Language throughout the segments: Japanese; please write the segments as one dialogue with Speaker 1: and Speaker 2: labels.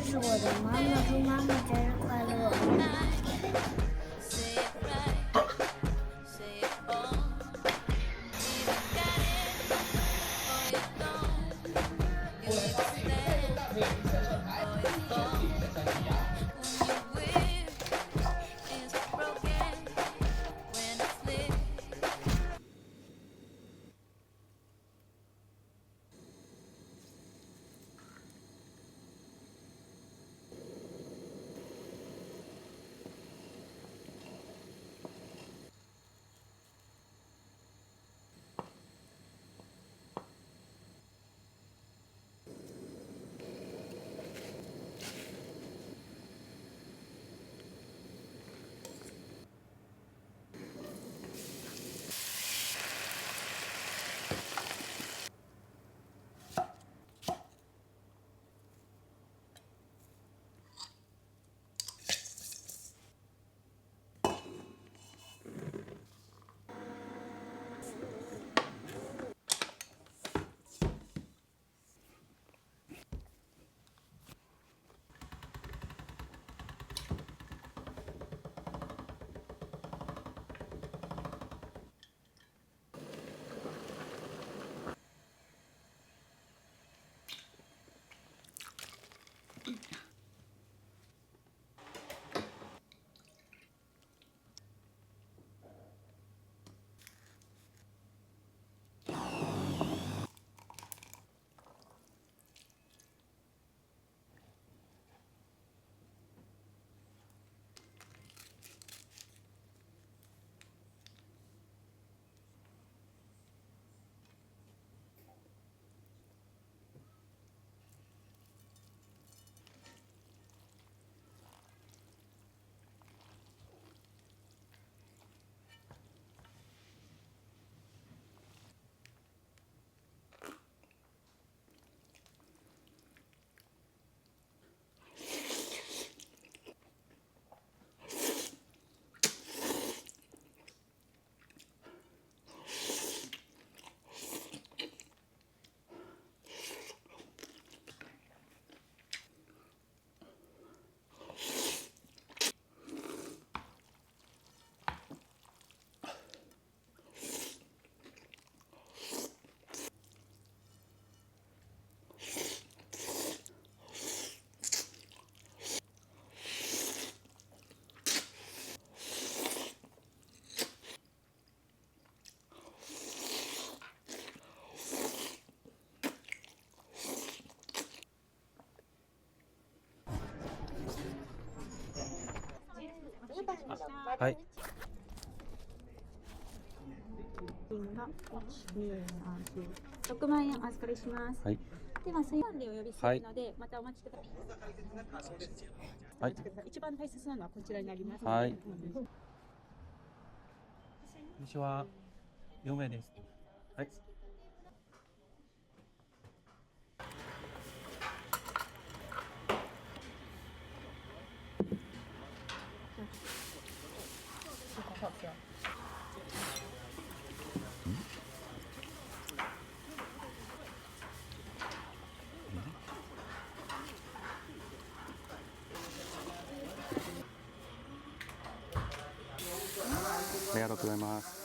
Speaker 1: 是我的妈妈，祝妈妈节日快乐。
Speaker 2: はい。
Speaker 3: 金が1、2、3、4、6万円お預かりします。
Speaker 2: はい。
Speaker 3: では、水番でお呼びするので、またお待ちください。
Speaker 2: はい。
Speaker 3: 一番大切なのはこちらになります。
Speaker 2: はい。こんにちは。4名です。はい。ありがとうございます。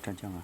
Speaker 2: 蘸酱啊。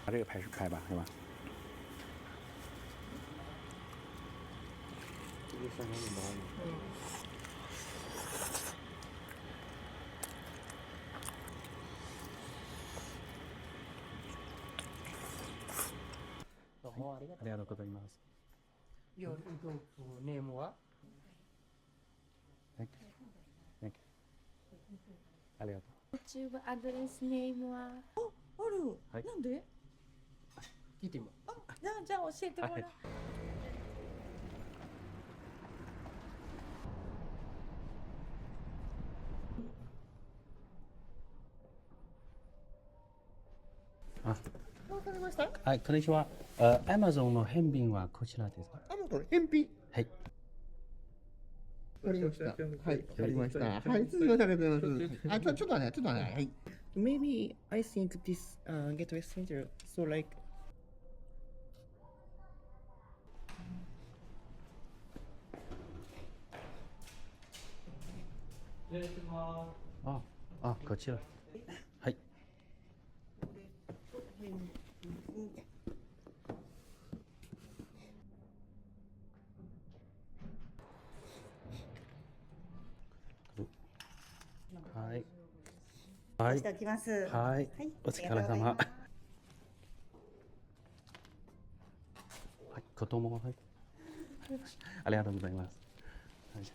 Speaker 2: 把这个拍吧，是吧？这个三角羽毛。ありがとうございます。
Speaker 4: ネームは
Speaker 2: Thank you. ありがとう。
Speaker 1: YouTube アドレスネームは
Speaker 3: ある、
Speaker 2: はい
Speaker 3: なんで
Speaker 4: 聞いてみ
Speaker 3: あ、じゃあ教えてもらう、
Speaker 2: はいあ、
Speaker 4: わかりました
Speaker 2: はい、こんにちは。Amazon の返品はこちらですか？
Speaker 4: あのと返品
Speaker 2: はい。
Speaker 4: わかりました。はい、わかりました。はい、すみません、ありがとうございます。あ、ちょっとね、はい。Maybe I think this gateway center so like
Speaker 2: こちら。はい。はい。はい。
Speaker 3: しておきます。
Speaker 2: はい。お疲れ様。はい、子供も、はい。ありがとうございます。はい。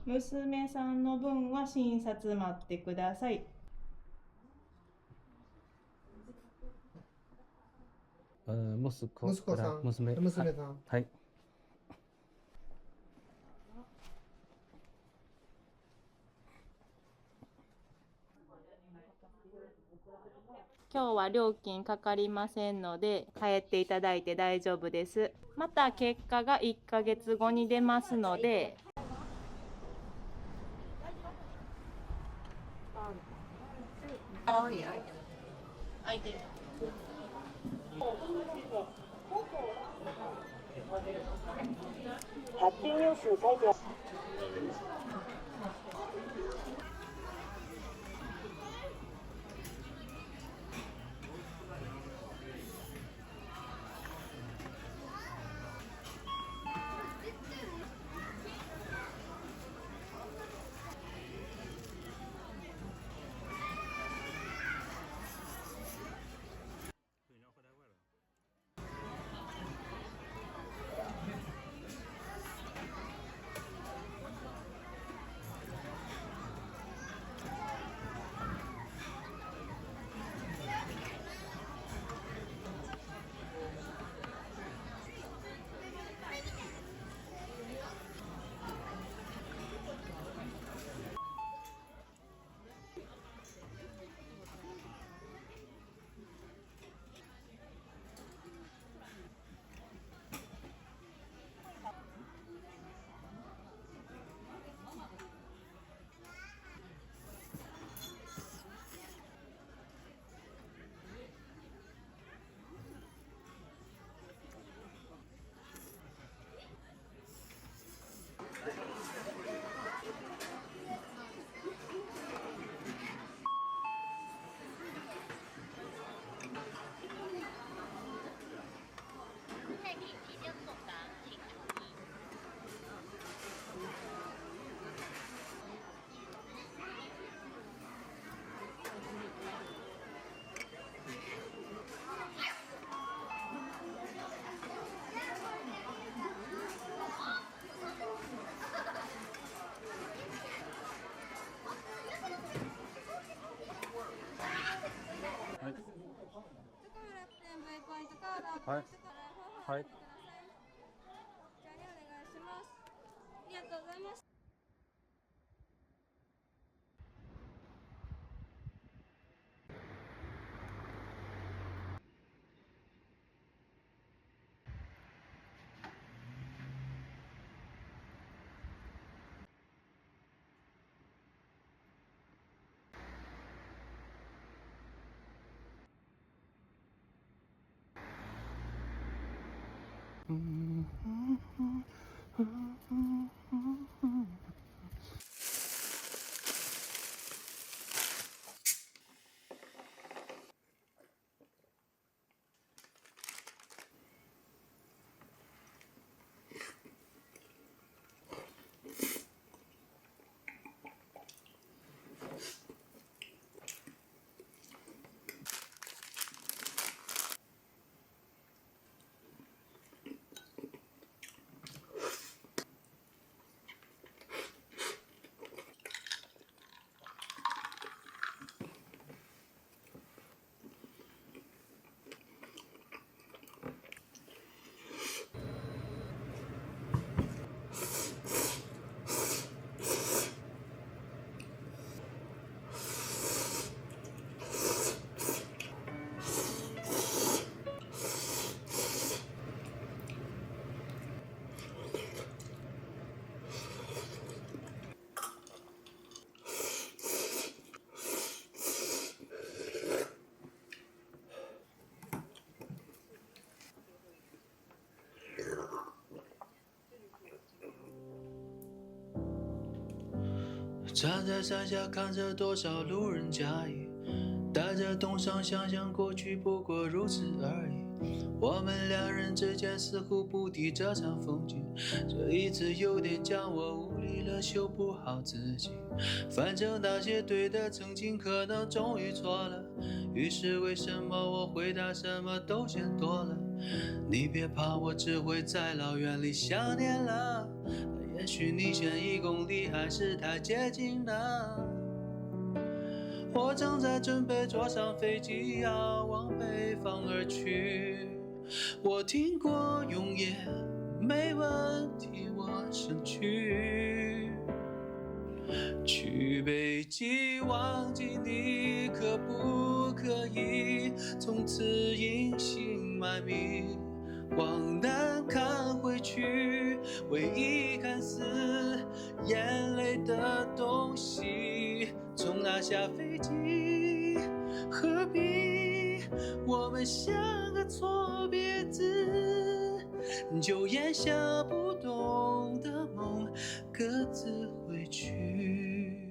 Speaker 5: 娘さんの分は診察待ってください。
Speaker 2: 息子から
Speaker 4: 息子さん、
Speaker 2: 娘
Speaker 4: さん。
Speaker 2: はい。
Speaker 5: 今日は料金かかりませんので帰っていただいて大丈夫です。また結果が1ヶ月後に出ますので、
Speaker 2: はい。はい。
Speaker 6: 站在山下看着多少路人甲乙，带着东伤想想过去不过如此而已。我们两人之间似乎不敌这场风景，这一次有点将我无力了，修不好自己。反正那些对的曾经可能终于错了，于是为什么我回答什么都嫌多了。你别怕，我只会在老远里想念了。也许你嫌1公里还是太接近了。我正在准备坐上飞机，要往北方而去。我听过永夜没问题，我想去。去北极忘记你，可不可以从此隐姓埋名？往南看回去，唯一看似眼泪的东西，从哪下飞机？何必我们像个错别字，就咽下不动的梦，各自回去。